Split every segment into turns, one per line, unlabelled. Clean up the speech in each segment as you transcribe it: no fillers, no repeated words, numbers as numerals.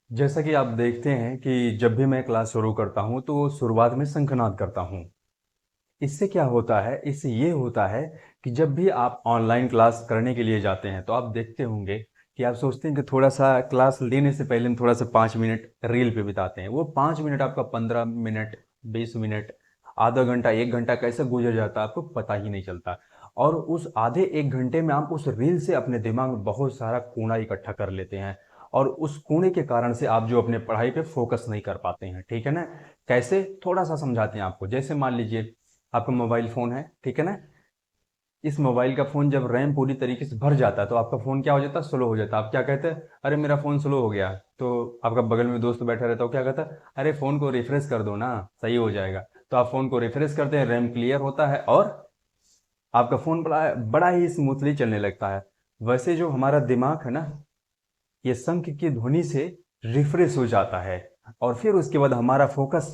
जैसा कि आप देखते हैं कि जब भी मैं क्लास शुरू करता हूं तो शुरुआत में शंखनाद करता हूं। इससे क्या होता है, इससे ये होता है कि जब भी आप ऑनलाइन क्लास करने के लिए जाते हैं तो आप देखते होंगे कि आप सोचते हैं कि थोड़ा सा क्लास लेने से पहले हम थोड़ा सा 5 मिनट रील पे बिताते हैं। वो 5 मिनट आपका 15 मिनट, 20 मिनट, आधा घंटा, 1 घंटा कैसे गुजर जाता है आपको पता ही नहीं चलता। और उस आधे 1 घंटे में आप उस रील से अपने दिमाग में बहुत सारा कूड़ा इकट्ठा कर लेते हैं, और उस कूड़े के कारण से आप जो अपने पढ़ाई पे फोकस नहीं कर पाते हैं। ठीक है ना? कैसे, थोड़ा सा समझाते हैं आपको। जैसे मान लीजिए आपका मोबाइल फ़ोन है, ठीक है ना? इस मोबाइल का फ़ोन जब रैम पूरी तरीके से भर जाता है तो आपका फ़ोन क्या हो जाता है? स्लो हो जाता है। आप क्या कहते हैं? अरे मेरा फ़ोन स्लो हो गया। तो आपका बगल में दोस्त बैठा रहता है, वो क्या कहता है? अरे फ़ोन को रिफ्रेश कर दो ना, सही हो जाएगा। तो आप फ़ोन को रिफ्रेश करते हैं, रैम क्लियर होता है और आपका फ़ोन बड़ा बड़ा ही स्मूथली चलने लगता है। वैसे जो हमारा दिमाग है ना, ये शंख की ध्वनि से रिफ्रेश हो जाता है, और फिर उसके बाद हमारा फोकस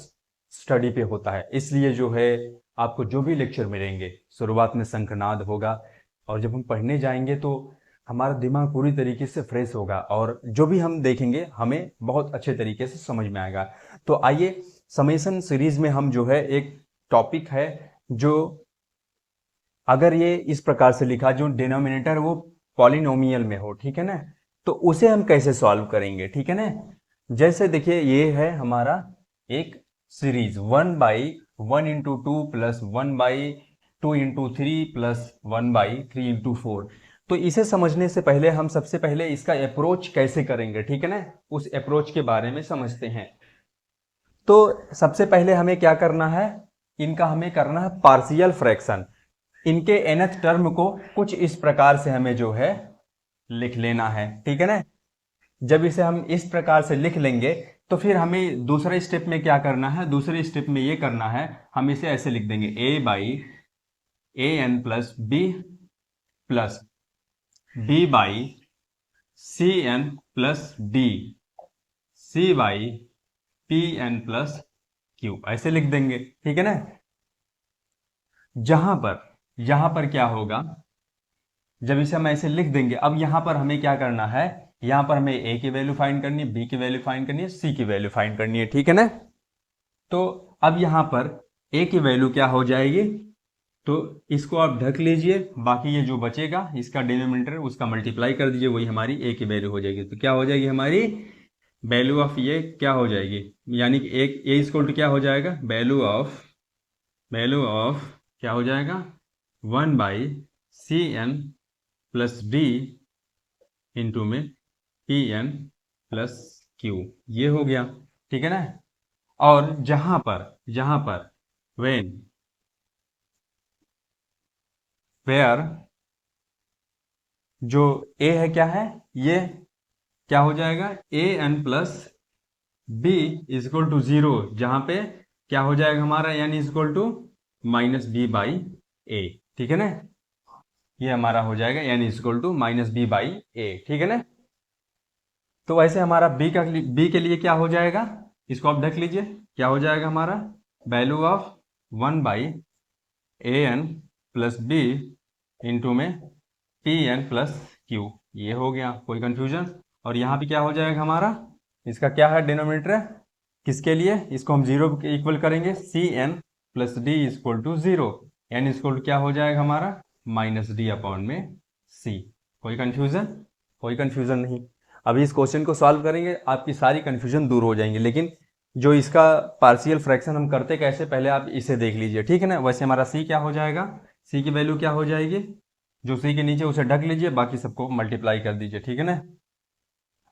स्टडी पे होता है। इसलिए जो है, आपको जो भी लेक्चर मिलेंगे शुरुआत में शंखनाद होगा, और जब हम पढ़ने जाएंगे तो हमारा दिमाग पूरी तरीके से फ्रेश होगा, और जो भी हम देखेंगे हमें बहुत अच्छे तरीके से समझ में आएगा। तो आइए, समेशन सीरीज में हम जो है एक टॉपिक है जो, अगर ये इस प्रकार से लिखा जो डिनोमिनेटर वो पॉलिनोमियल में हो, ठीक है ना, तो उसे हम कैसे सॉल्व करेंगे? ठीक है ना? जैसे देखिए, ये है हमारा एक सीरीज 1/1 × 2 प्लस 1/2 × 3 प्लस 1/3 × 4। तो इसे समझने से पहले हम सबसे पहले इसका अप्रोच कैसे करेंगे, ठीक है ना, उस अप्रोच के बारे में समझते हैं। तो सबसे पहले हमें क्या करना है, इनका हमें करना है पार्शियल फ्रैक्शन। इनके nth टर्म को कुछ इस प्रकार से हमें जो है लिख लेना है, ठीक है ना? जब इसे हम इस प्रकार से लिख लेंगे तो फिर हमें दूसरे स्टेप में क्या करना है, दूसरे स्टेप में ये करना है, हम इसे ऐसे लिख देंगे a/an plus b plus b/cn plus d c/pn plus q, ऐसे लिख देंगे, ठीक है ना? जहां पर क्या होगा, जब इसे हम ऐसे लिख देंगे, अब यहां पर हमें क्या करना है, यहां पर हमें a की वैल्यू फाइंड करनी है, b की वैल्यू फाइंड करनी है, c की वैल्यू फाइंड करनी है, ठीक है ना? तो अब यहां पर a की वैल्यू क्या हो जाएगी, तो इसको आप ढक लीजिए, बाकी ये जो बचेगा इसका डिनोमिनेटर उसका मल्टीप्लाई कर दीजिए, वही हमारी a की वैल्यू हो जाएगी। तो क्या हो जाएगी हमारी वैल्यू ऑफ ये, क्या हो जाएगी, यानी कि एक a इक्वल टू क्या हो जाएगा, वैल्यू ऑफ क्या हो जाएगा, 1/cn प्लस d इंटू में pn प्लस q, ये हो गया, ठीक है ना? और जहां पर वेन वेयर, जो a है क्या है, ये क्या हो जाएगा, an plus b is equal to 0, जहां पे क्या हो जाएगा हमारा n इजक्वल टू -b/a, ठीक है ना? ये हमारा हो जाएगा n इजक्वल टू -b/a, ठीक है ना? तो वैसे हमारा b के लिए क्या हो जाएगा, इसको आप देख लीजिए, क्या हो जाएगा हमारा value of 1/an plus b into में pn प्लस q, ये हो गया, कोई कंफ्यूजन? और यहाँ पे क्या हो जाएगा हमारा, इसका क्या है डिनोमिनेटर, किसके लिए, इसको हम 0 के इक्वल करेंगे, cn plus d equal to 0, n equal to क्या हो जाएगा हमारा -d/में c। कोई कंफ्यूजन? कोई कंफ्यूजन नहीं। अभी इस क्वेश्चन को सॉल्व करेंगे, आपकी सारी कंफ्यूजन दूर हो जाएंगी। लेकिन जो इसका पार्शियल फ्रैक्शन हम करते कैसे, पहले आप इसे देख लीजिए, ठीक है ना? वैसे हमारा c क्या हो जाएगा, c की वैल्यू क्या हो जाएगी, जो c के नीचे उसे ढक लीजिए, बाकी सबको मल्टीप्लाई कर दीजिए, ठीक है ना?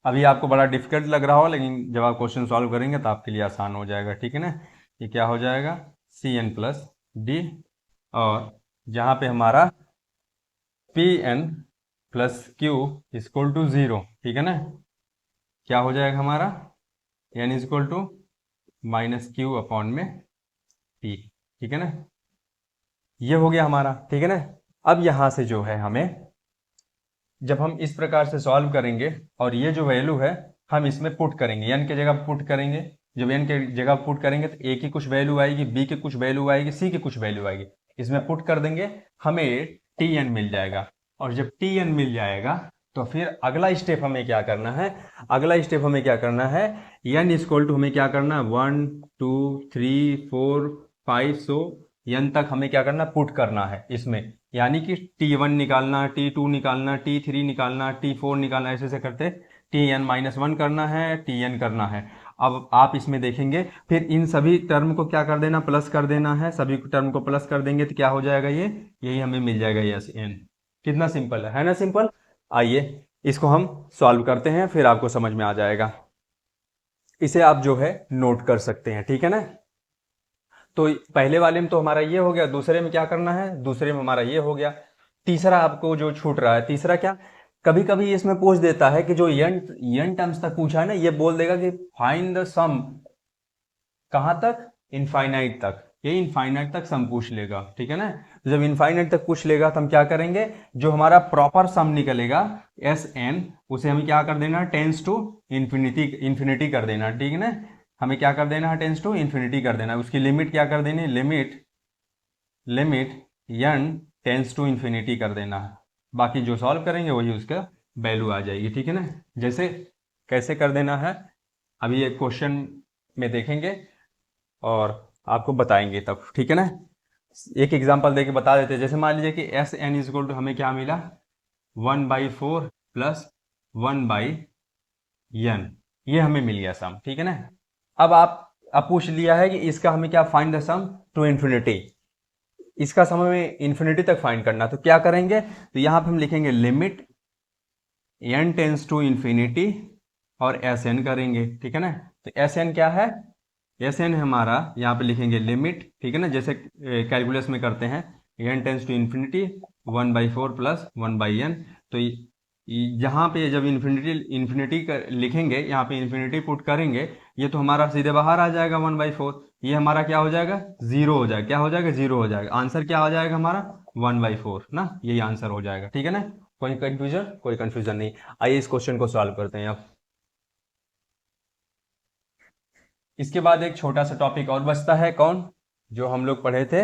अभी आपको बड़ा डिफिकल्ट लग रहा हो, लेकिन जब आप क्वेश्चन सॉल्व करेंगे तो आपके लिए आसान हो जाएगा, ठीक है ना? ये क्या हो जाएगा, cn प्लस d, और जहाँ पे हमारा pn plus q equal to 0, ठीक है ना? क्या हो जाएगा हमारा n इक्वल टू -q/में p, ठीक है ना? ये हो गया हमारा, ठीक है ना? अब यहां से जो है हमें, जब हम इस प्रकार से सॉल्व करेंगे और ये जो वैल्यू है हम इसमें पुट करेंगे, n के जगह पुट करेंगे। जब n के जगह पुट करेंगे तो a की कुछ वैल्यू आएगी, b की कुछ वैल्यू आएगी, c की कुछ वैल्यू आएगी, इसमें पुट कर देंगे। हमें टी एन मिल जाएगा। और जब टी एन मिल जाएगा तो फिर अगला स्टेप हमें क्या करना है, अगला स्टेप हमें क्या करना है, एन इक्वल टू हमें क्या करना है 1 2 3 4 5 सो एन तक हमें क्या करना, पुट करना है इसमें। यानी कि T1 निकालना, T2 निकालना, T3 निकालना, T4 निकालना, ऐसे ऐसे करते Tn-1 करना है, Tn करना है। अब आप इसमें देखेंगे फिर इन सभी टर्म को क्या कर देना, प्लस कर देना है। सभी टर्म को प्लस कर देंगे तो क्या हो जाएगा, ये यही हमें मिल जाएगा यस एन। कितना सिंपल है ना, सिंपल। आइए इसको हम सॉल्व करते हैं, फिर आपको समझ में आ जाएगा। इसे आप जो है नोट कर सकते हैं, ठीक है ना। तो पहले वाले में तो हमारा ये हो गया, दूसरे में क्या करना है, दूसरे में हमारा ये हो गया। तीसरा आपको जो छूट रहा है, तीसरा क्या, कभी कभी इसमें पूछ देता है कि जो यन टर्म्स तक पूछा है ना, ये बोल देगा कि फाइंड द सम, कहां तक, इनफाइनाइट तक। ये इनफाइनाइट तक सम पूछ लेगा, ठीक है ना। जब इनफाइनाइट तक पूछ लेगा तो हम क्या करेंगे, जो हमारा प्रॉपर सम निकलेगा एस एन, उसे हमें क्या कर देना, टेंस टू इन्फिनिटी, इन्फिनिटी कर देना, ठीक है ना। हमें क्या कर देना है, टेंस टू इन्फिनिटी कर देना। उसकी लिमिट क्या कर देनी, limit n tends to infinity कर देना। बाकी जो सॉल्व करेंगे वही उसका वैल्यू आ जाएगी, ठीक है ना। जैसे कैसे कर देना है अभी एक क्वेश्चन में देखेंगे और आपको बताएंगे तब, ठीक है ना। एक एग्जांपल देके बता देते हैं। जैसे मान लीजिए कि s n is equal to हमें क्या मिला, 1/4 प्लस 1/n, ये हमें मिल गया सम, ठीक है ना। अब पूछ लिया है कि इसका हमें क्या, find the sum to infinity. इसका सम हमें इन्फिनिटी तक फाइंड करना, तो क्या करेंगे, तो यहां पे हम लिखेंगे limit n tends to infinity और एस एन करेंगे, ठीक है ना। तो एस एन क्या है, एस एन हमारा यहाँ पे लिखेंगे लिमिट, ठीक है ना, जैसे कैलकुलस में करते हैं, n tends to infinity 1/4 plus 1/n। तो यहाँ पे जब इन्फिनिटी इन्फिनिटी लिखेंगे, यहाँ पे इन्फिनिटी पुट करेंगे, ये तो हमारा सीधे बाहर आ जाएगा 1/4। ये हमारा क्या हो जाएगा, जीरो हो जाएगा। क्या हो जाएगा, जीरो हो जाएगा। आंसर क्या हो जाएगा हमारा, 1/4 ना, यही आंसर हो जाएगा, ठीक है ना। कोई कंफ्यूजन, कोई कंफ्यूजन नहीं। आइए इस क्वेश्चन को सॉल्व करते हैं अब। इसके बाद एक छोटा सा टॉपिक और बचता है, कौन, जो हम लोग पढ़े थे,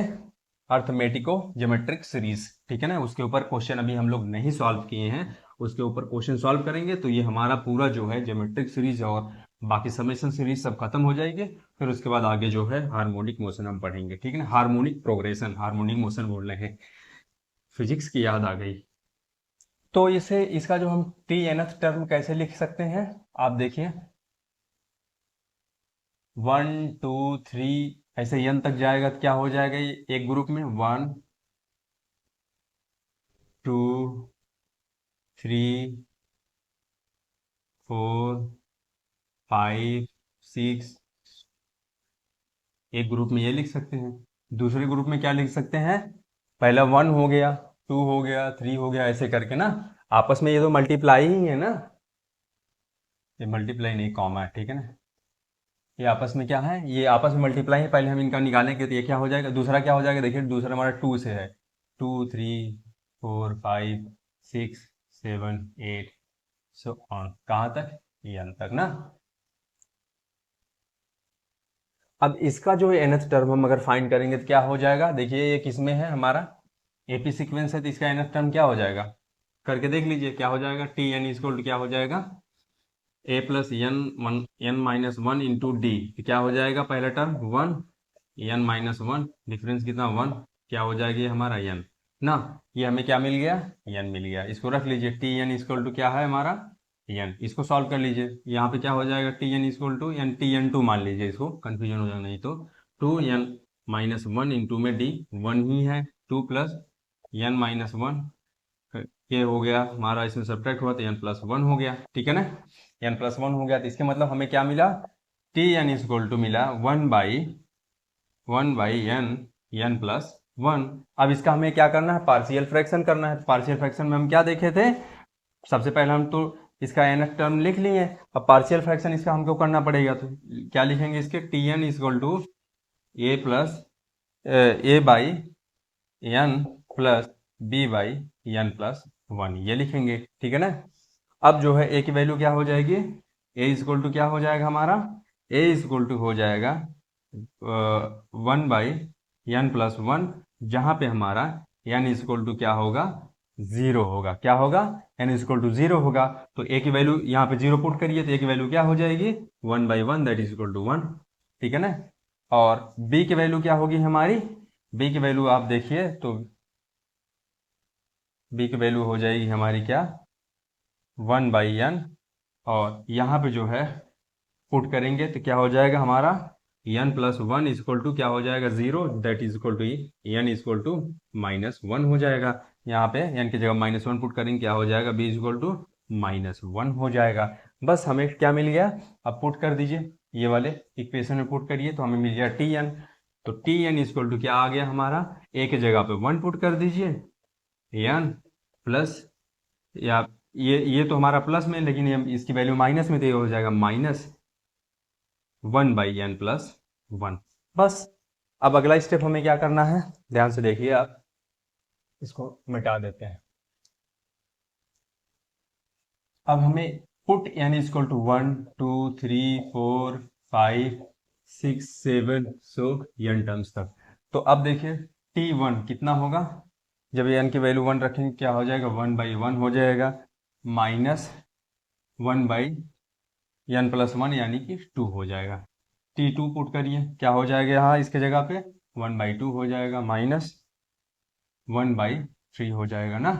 अर्थमेटिको ज्योमेट्रिक सीरीज, ठीक है ना। उसके ऊपर क्वेश्चन अभी हम लोग नहीं सॉल्व किए हैं, उसके ऊपर क्वेश्चन सॉल्व करेंगे तो ये हमारा पूरा जो है ज्योमेट्रिक सीरीज और बाकी समेशन सीरीज सब खत्म हो जाएगी। फिर उसके बाद आगे जो है हार्मोनिक मोशन हम पढ़ेंगे, ठीक है ना। हार्मोनिक प्रोग्रेशन, हार्मोनिक मोशन बोल रहे हैं, फिजिक्स की याद आ गई। तो इसे, इसका जो हम टी एनथ टर्म कैसे लिख सकते हैं, आप देखिए 1 2 3 ऐसे एन तक जाएगा तो क्या हो जाएगा, ये एक ग्रुप में 1 2 3 4 5 6, एक ग्रुप में ये लिख सकते हैं। दूसरे ग्रुप में क्या लिख सकते हैं, पहला 1 हो गया, 2 हो गया, 3 हो गया, ऐसे करके ना। आपस में ये तो मल्टीप्लाई ही है ना, ये मल्टीप्लाई नहीं, कॉमा है, ठीक है ना। ये आपस में क्या है, ये आपस में मल्टीप्लाई है। पहले हम इनका निकालेंगे तो ये क्या हो जाएगा, दूसरा क्या हो जाएगा, देखिए दूसरा हमारा 2 से है, 2 3 4 5 6 7 8 सो ऑन, कहाँ तक, एन तक ना। अब इसका जो nth टर्म हम अगर फाइंड करेंगे तो क्या हो जाएगा, देखिए ये किसमें है, हमारा एपी सीक्वेंस है, तो इसका nth टर्म क्या हो जाएगा, करके देख लीजिए क्या हो जाएगा। टी एन इक्वल टू क्या हो जाएगा, ए प्लस n-1 इंटू डी, क्या हो जाएगा, पहला टर्म 1, n-1, डिफरेंस कितना 1, क्या हो जाएगा ये हमारा n ना। ये हमें क्या मिल गया, n मिल गया। इसको रख लीजिए, टी एन इक्वल टू क्या है हमारा n, इसको सॉल्व कर लीजिए। यहाँ पे क्या हो जाएगा, t n equal to n t n two मान लीजिए, इसको कंफ्यूजन हो जाएगा नहीं तो। 2n-1 इंटू में डी 1 ही है, 2 प्लस n-1, ये हो गया हमारा, इसमें सब्ट्रैक्ट हुआ तो n+1 हो गया, ठीक है ना। n+1 हो गया तो इसके मतलब हमें क्या मिला, टी एन इक्वल टू मिला 1/n+1। अब इसका हमें क्या करना है, पार्शियल फ्रैक्शन करना है। पार्शियल फ्रैक्शन में हम क्या देखे थे, सबसे पहले हम तो इसका nth टर्म लिख लिए। अब पार्शियल फ्रैक्शन इसका हमको करना पड़ेगा, तो क्या लिखेंगे इसके, t n equal to a/n plus b/n+1, ये लिखेंगे, ठीक है ना। अब जो है ए की वैल्यू क्या हो जाएगी, ए इक्वल टू क्या हो जाएगा हमारा, ए इक्वल टू हो जाएगा 1/n+1, जहाँ पे हमारा n इक्वल टू क्या होगा, 0 होगा। क्या होगा, n इक्वल टू 0 होगा। तो a की वैल्यू यहाँ पे 0 पुट करिए तो a की वैल्यू क्या हो जाएगी, 1/1 दैट इज इक्वल टू 1। ठीक है ना। और b की वैल्यू क्या होगी हमारी, b की वैल्यू आप देखिए तो b की वैल्यू हो जाएगी हमारी क्या, 1/n। और यहाँ पे जो है पुट करेंगे तो क्या हो जाएगा हमारा, n+1 इक्वल टू क्या हो जाएगा, 0 that is equal to n equal to -1 हो जाएगा। यहाँ पे n की जगह -1 पुट करेंगे, क्या हो जाएगा, b इक्वल टू -1 हो जाएगा। बस हमें क्या मिल गया, अब पुट कर दीजिए ये वाले इक्वेशन में पुट करिए तो हमें मिल गया tn। तो tn इक्वल टू क्या आ गया हमारा, a की जगह पे 1 पुट कर दीजिए, n प्लस, या ये तो हमारा प्लस में, लेकिन ये इसकी वैल्यू माइनस में, तो ये हो जाएगा -1/n+1। बस अब अगला स्टेप हमें क्या करना है, ध्यान से देखिए आप, इसको मिटा देते हैं। अब हमें put n equal to 1 2 3 4 5 6 7 so n terms तक। तो अब देखिए t1 कितना होगा, जब n की वैल्यू 1 रखेंगे क्या हो जाएगा, 1/1 हो जाएगा, -1/n+1 यानी कि 2 हो जाएगा। t2 पुट करिए, क्या हो जाएगा यहाँ इसके जगह पे, 1/2 हो जाएगा, -1/3 हो जाएगा ना।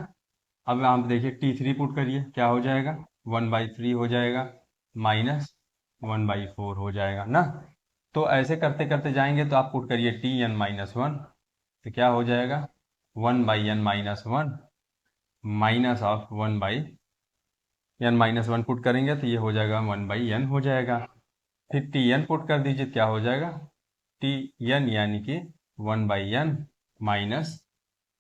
अब आप देखिए t3 पुट करिए, क्या हो जाएगा, 1/3 हो जाएगा, -1/4 हो जाएगा ना। तो ऐसे करते करते जाएंगे तो आप पुट करिए tn-1, तो क्या हो जाएगा, 1/n-1 minus of 1/n-1 put करेंगे तो ये हो जाएगा 1/n हो जाएगा। फिर tn पुट कर दीजिए, क्या हो जाएगा, tn यानी कि 1/n माइनस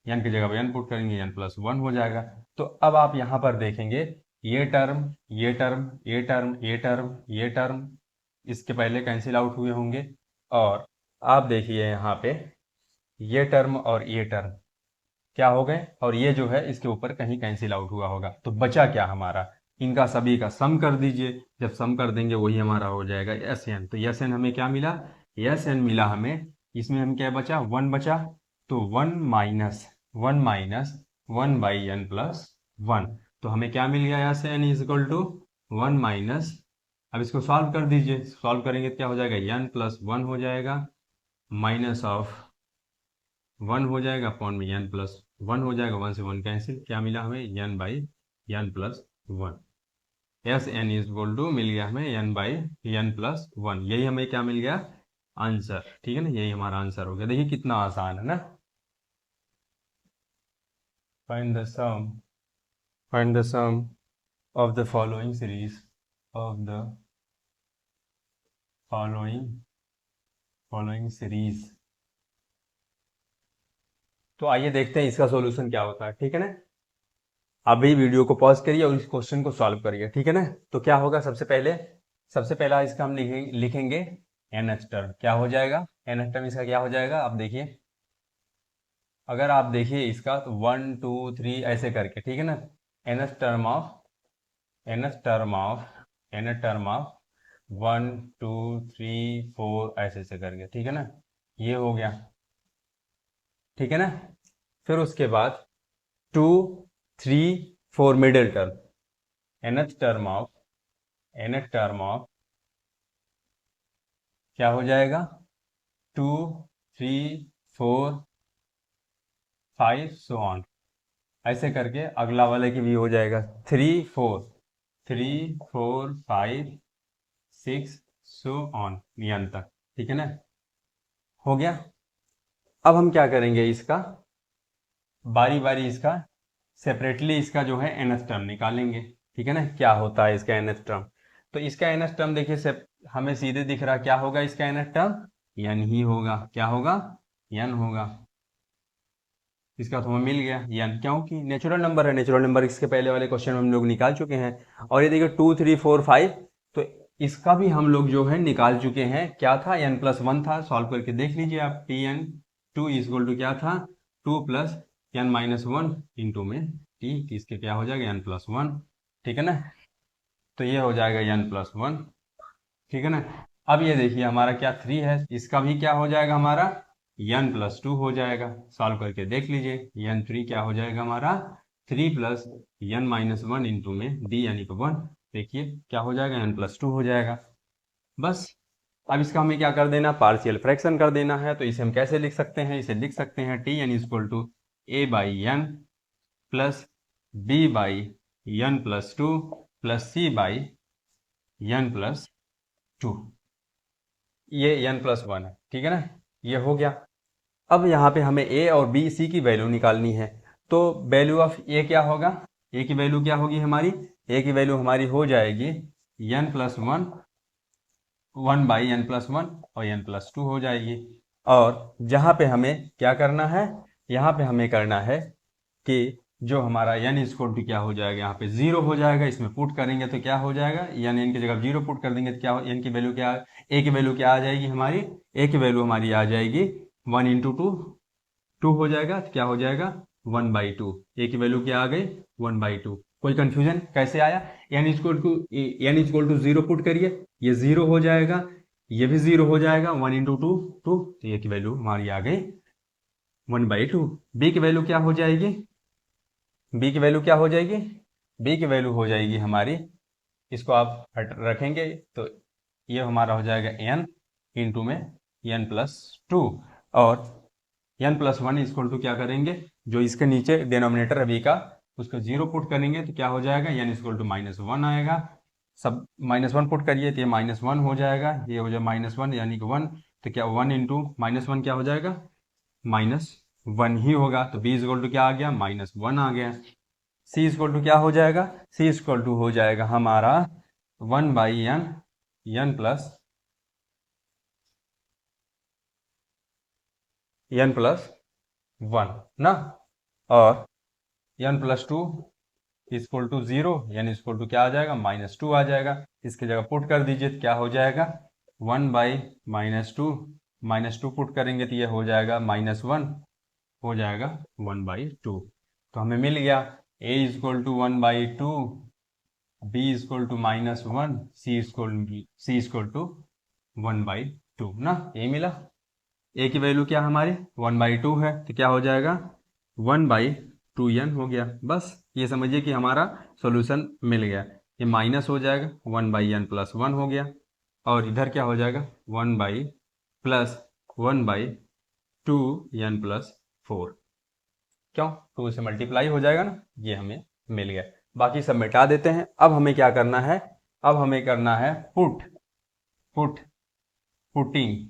n की जगह पर n पुट करेंगे, n+1 हो जाएगा। तो अब आप यहाँ पर देखेंगे ये टर्म ये टर्म ये टर्म ये टर्म ये टर्म इसके पहले कैंसिल आउट हुए होंगे, और आप देखिए यहाँ पे ये टर्म और ये टर्म क्या हो गए, और ये जो है इसके ऊपर कहीं कैंसिल आउट हुआ होगा। तो बचा क्या हमारा, इनका सभी का सम कर दीजिए, जब सम कर देंगे वही हमारा हो जाएगा Sn। तो Sn हमें क्या मिला, Sn मिला हमें, इसमें हम क्या बचा, 1 बचा, तो 1-1/n+1। तो हमें क्या मिल गया, Sn इक्वल टू 1 अब इसको सॉल्व कर दीजिए, सॉल्व करेंगे तो क्या हो जाएगा, n+1 हो जाएगा, माइनस ऑफ 1 हो जाएगा, अपॉन में n+1 हो जाएगा, 1 से 1 कैंसिल, क्या मिला हमें, n/n+1। Sn इक्वल टू मिल गया हमें n/n+1, यही हमें क्या मिल गया, आंसर। ठीक है ना, यही हमारा आंसर हो गया। देखिए कितना आसान है ना। Find the sum of the following series of the following series. तो आइए देखते हैं इसका सॉल्यूशन क्या होता है। ठीक है ना, अभी वीडियो को पॉज करिए और इस क्वेश्चन को सॉल्व करिए। ठीक है ना, तो क्या होगा, सबसे पहला इसका हम लिखेंगे NH टर्म। क्या हो जाएगा, NH टर्म इसका क्या हो जाएगा, आप देखिए, अगर आप देखिए इसका तो 1 2 3 ऐसे करके, ठीक है ना, NH टर्म ऑफ 1 2 3 4 ऐसे ऐसे करके, ठीक है ना, ये हो गया। ठीक है ना, फिर उसके बाद 2 3 4 middle term, nth term of क्या हो जाएगा, 2 3 4 5 सो ऑन, ऐसे करके अगला वाले की भी हो जाएगा 3 4 5 6 सो ऑन n तक। ठीक है ना, हो गया। अब हम क्या करेंगे, इसका बारी बारी इसका सेपरेटली इसका जो है nth टर्म निकालेंगे। ठीक है ना, क्या होता है इसका nth टर्म, तो इसका nth टर्म देखिए हमें सीधे दिख रहा, क्या होगा इसका nth टर्म, n ही होगा। क्या होगा, n होगा। इसका तो हमें मिल गया n, क्योंकि नेचुरल नंबर है, नेचुरल नंबर इसके पहले वाले क्वेश्चन में हम लोग निकाल चुके हैं। और ये देखिए 2 3 4 5, तो इसका भी हम लोग जो है निकाल चुके हैं। क्या था, n+1 था, सॉल्व करके देख लीजिए आप, tn2 इक्वल टू क्या था, 2 + n-1 इंटू में t, इसके क्या हो जाएगा, n+1। ठीक है ना, तो ये हो जाएगा n+1। ठीक है ना, अब ये देखिए हमारा क्या 3 है, इसका भी क्या हो जाएगा हमारा n प्लस 2 हो जाएगा। सॉल्व करके देख लीजिए, n3 क्या हो जाएगा हमारा 3 प्लस n माइनस 1 इंटू में d यानी कि 1। देखिए क्या हो जाएगा, n प्लस 2 हो जाएगा। बस अब इसका हमें क्या कर देना, पार्शियल फ्रैक्शन कर देना है। तो इसे हम कैसे लिख सकते हैं, इसे लिख सकते हैं t n equal to a by n plus b by n plus 2 plus c by n plus 2। ये n प्लस 1 है, ठीक है ना, ये हो गया। अब यहाँ पे हमें a और b c की वैल्यू निकालनी है। तो वैल्यू ऑफ a क्या होगा, a की वैल्यू क्या होगी हमारी, a की वैल्यू हमारी हो जाएगी n plus 1 1 by n plus 1 और n प्लस 2 हो जाएगी। और जहाँ पे हमें क्या करना है, यहाँ पे हमें करना है कि जो हमारा n इक्वल टू क्या हो जाएगा, यहाँ पे 0 हो जाएगा। इसमें पुट करेंगे तो क्या हो जाएगा, n की जगह 0 पुट कर देंगे तो क्या हो, n की वैल्यू क्या, a की वैल्यू क्या आ जाएगी हमारी, a की वैल्यू हमारी आ जाएगी 1 इंटू 2, 2 हो जाएगा तो क्या हो जाएगा 1 बाई 2। a की वैल्यू क्या आ गई 1 बाई 2। कोई कंफ्यूजन कैसे आया, n इक्वल टू 0 पुट करिए, ये 0 हो जाएगा, ये भी 0 हो जाएगा, 1 इंटू 2 2, तो ये की वैल्यू हमारी आ गई 1 बाई 2। b की वैल्यू क्या हो जाएगी, b की वैल्यू क्या हो जाएगी, b की वैल्यू हो जाएगी हमारी, इसको आप रखेंगे तो ये हमारा हो जाएगा n इंटू में n प्लस 2। और n प्लस 1 इक्वल टू क्या करेंगे, जो इसके नीचे डिनोमिनेटर है b का उसको 0 पुट करेंगे तो क्या हो जाएगा, n इक्वल टू माइनस 1 आएगा। सब माइनस 1 पुट करिए तो ये माइनस 1 हो जाएगा, ये हो जाएगा माइनस 1 यानी कि 1। तो क्या 1 इंटू माइनस 1 क्या हो जाएगा, माइनस 1 ही होगा। तो b इक्वल टू क्या आ गया, माइनस 1 आ गया। c इक्वल टू क्या हो जाएगा, c इक्वल टू हो जाएगा हमारा 1 by n plus n plus 1 ना, और n plus 2 equal to 0, n equal to क्या आ जाएगा, माइनस 2 आ जाएगा। इसकी जगह पुट कर दीजिए तो क्या हो जाएगा 1 बाई माइनस टू पुट करेंगे तो ये हो जाएगा माइनस 1, हो जाएगा 1 बाई 2। तो हमें मिल गया a equal to 1 by 2, b equal to minus 1, c equal to 1 by 2 ना, ये मिला। a की वैल्यू क्या हमारी 1 बाई 2 है तो क्या हो जाएगा 1 बाई 2n हो गया। बस ये समझिए कि हमारा सॉल्यूशन मिल गया। ये माइनस हो जाएगा 1 बाई n प्लस 1 हो गया, और इधर क्या हो जाएगा 1 by plus 1 by 2n plus 4। क्यों, 2 से मल्टीप्लाई हो जाएगा ना, ये हमें मिल गया। बाकी सब मिटा देते हैं। अब हमें क्या करना है, अब हमें करना है putting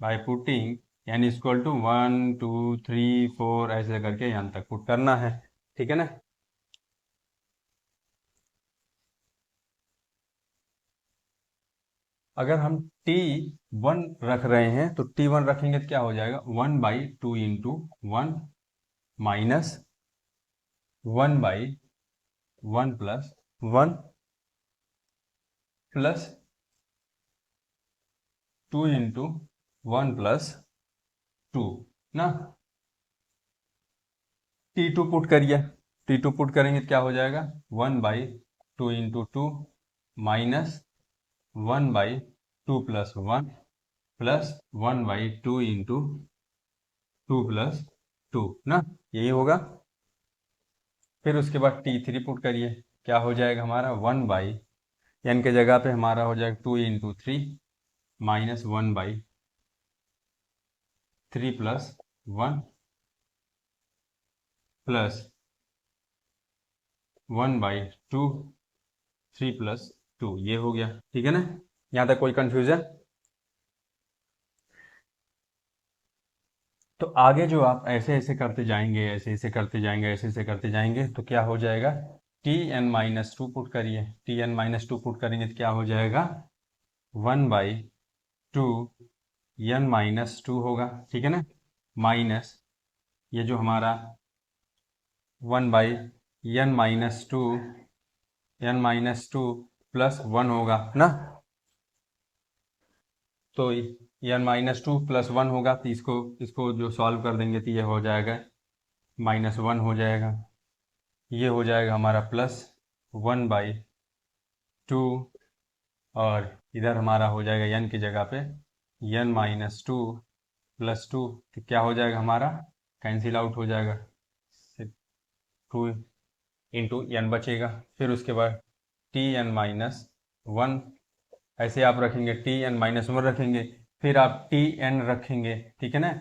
by putting n equal to 1 2 3 4 ऐसे करके यहाँ तक पुट करना है, ठीक है ना। अगर हम t1 रख रहे हैं तो t1 रखेंगे तो क्या हो जाएगा 1 by 2 into 1 minus 1 by 1 plus 1 plus 2 into 1 plus 2 ना। t2 पुट करिए, t2 पुट करेंगे तो क्या हो जाएगा 1 by 2 into 2 minus 1 by 2 plus 1 plus 1 by 2 into 2 plus 2 ना, यही होगा। फिर उसके बाद t3 पुट करिए, क्या हो जाएगा हमारा 1 बाई n के जगह पे हमारा हो जाएगा 2 into 3 minus 1 by 3 plus 1 plus 1 by 2 3 plus 2, ये हो गया, ठीक है ना। यहाँ तक कोई कंफ्यूजन। तो आगे जो आप ऐसे ऐसे करते जाएंगे, ऐसे ऐसे करते जाएंगे, ऐसे ऐसे करते जाएंगे तो क्या हो जाएगा टी एन माइनस 2 पुट करिए, टी एन माइनस 2 पुट करेंगे तो क्या हो जाएगा 1 बाई 2 एन माइनस 2 होगा, ठीक है ना, माइनस ये जो हमारा 1 by n minus two plus 1 होगा ना। तो एन माइनस 2 प्लस 1 होगा तो इसको इसको जो सॉल्व कर देंगे तो ये हो जाएगा माइनस 1 हो जाएगा, ये हो जाएगा हमारा प्लस 1 बाई 2, और इधर हमारा हो जाएगा n की जगह पे n माइनस 2 प्लस 2, तो क्या हो जाएगा हमारा, कैंसिल आउट हो जाएगा, 2 × n बचेगा। फिर उसके बाद Tn-1, ऐसे आप रखेंगे, Tn-1 रखेंगे, फिर आप Tn रखेंगे, ठीक है ना,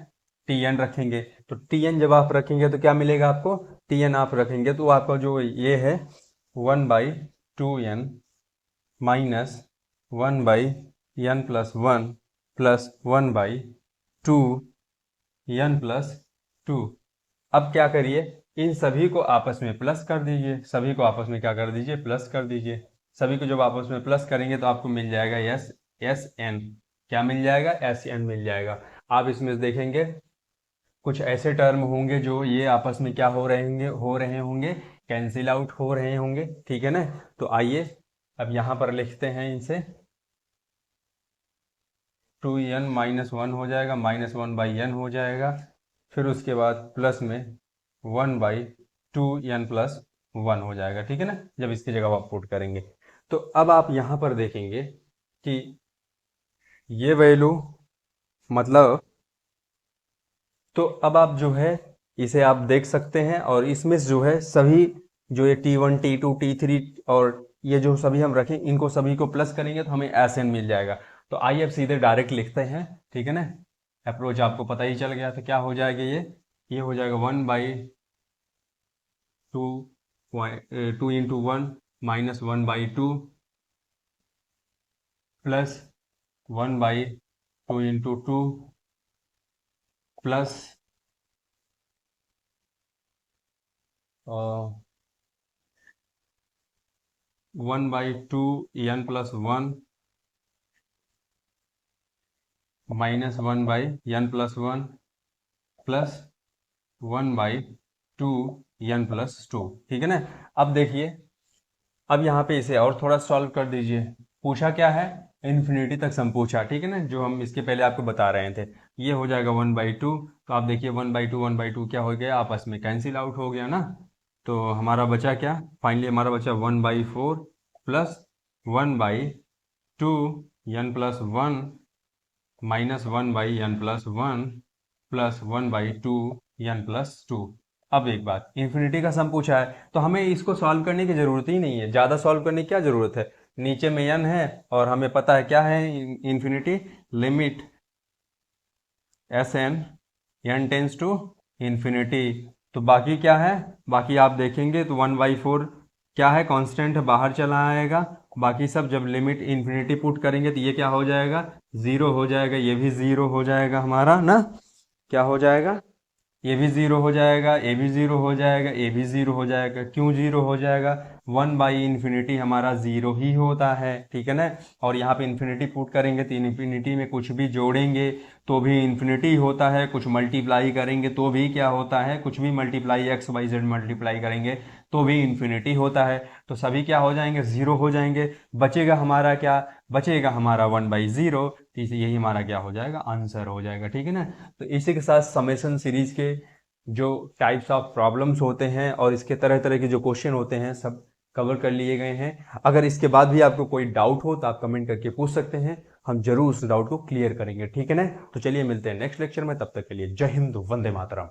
Tn रखेंगे। तो Tn जब आप रखेंगे तो क्या मिलेगा आपको, Tn आप रखेंगे तो आपका जो ये है 1/2n minus 1/n+1 plus 1/2n+2। अब क्या करिए, इन सभी को आपस में प्लस कर दीजिए, सभी को आपस में क्या कर दीजिए, प्लस कर दीजिए। सभी को जब आपस में प्लस करेंगे तो आपको मिल जाएगा Sn। क्या मिल जाएगा, Sn मिल जाएगा। आप इसमें देखेंगे कुछ ऐसे टर्म होंगे जो ये आपस में क्या हो रहे होंगे, कैंसिल आउट हो रहे होंगे, ठीक है ना। तो आइए अब यहाँ पर लिखते हैं इनसे, 2n-1 हो जाएगा, -1/n हो जाएगा, फिर उसके बाद प्लस में 1/2n+1 हो जाएगा, ठीक है ना, जब इसकी जगह आप पुट करेंगे। तो अब आप यहाँ पर देखेंगे कि ये वैल्यू मतलब, तो अब आप जो है इसे आप देख सकते हैं, और इसमें जो है सभी जो ये T1 T2 T3 और ये जो सभी हम रखें, इनको सभी को प्लस करेंगे तो हमें Sn मिल जाएगा। तो आइए अब सीधे डायरेक्ट लिखते हैं, ठीक है ना, अप्रोच आपको पता ही चल गया। तो क्या हो जाएगा, ये हो जाएगा 1/2 2 × 1 -1/2 plus 1/2 × 2 plus 1/2n+1 -1/n+1 plus 1/2n+2, ठीक है ना। अब देखिए, अब यहाँ पे इसे और थोड़ा सॉल्व कर दीजिए। पूछा क्या है, इन्फिनिटी तक सम पूछा, ठीक है ना, जो हम इसके पहले आपको बता रहे थे। ये हो जाएगा 1/2, तो आप देखिए 1/2 क्या हो गया, आपस में कैंसिल आउट हो गया ना। तो हमारा बचा क्या, फाइनली हमारा बचा 1/4 plus 1/2n+1 -1/n+1 plus 1/2n+2। अब एक बात, इन्फिनिटी का सम पूछा है तो हमें इसको सॉल्व करने की जरूरत ही नहीं है, ज़्यादा सॉल्व करने की क्या जरूरत है। नीचे में n है और हमें पता है क्या है infinity, limit Sn n tends to infinity. तो बाकी क्या है, बाकी आप देखेंगे तो 1/4 क्या है, कांस्टेंट है, बाहर चला आएगा। बाकी सब जब लिमिट इन्फिनिटी पुट करेंगे तो ये क्या हो जाएगा, 0 हो जाएगा, ये भी 0 हो जाएगा हमारा ना, क्या हो जाएगा, ये भी 0 हो जाएगा, ये भी 0 हो जाएगा, ये भी 0 हो जाएगा। क्यों 0 हो जाएगा, 1/इन्फिनिटी हमारा 0 ही होता है, ठीक है ना। और यहाँ पे इन्फिनिटी पुट करेंगे तो इन्फिनिटी में कुछ भी जोड़ेंगे तो भी इन्फिनिटी होता है, कुछ मल्टीप्लाई करेंगे तो भी क्या होता है, कुछ भी मल्टीप्लाई XYZ मल्टीप्लाई करेंगे तो भी इन्फिनिटी होता है। तो सभी क्या हो जाएंगे, 0 हो जाएंगे। बचेगा हमारा क्या, बचेगा हमारा 1/0। तो यही हमारा क्या हो जाएगा, आंसर हो जाएगा, ठीक है ना। तो इसी के साथ समेशन सीरीज के जो टाइप्स ऑफ प्रॉब्लम्स होते हैं और इसके तरह तरह के जो क्वेश्चन होते हैं सब कवर कर लिए गए हैं। अगर इसके बाद भी आपको कोई डाउट हो तो आप कमेंट करके पूछ सकते हैं, हम जरूर उस डाउट को क्लियर करेंगे, ठीक है ना। तो चलिए मिलते हैं नेक्स्ट लेक्चर में, तब तक के लिए जय हिंद, वंदे मातरम।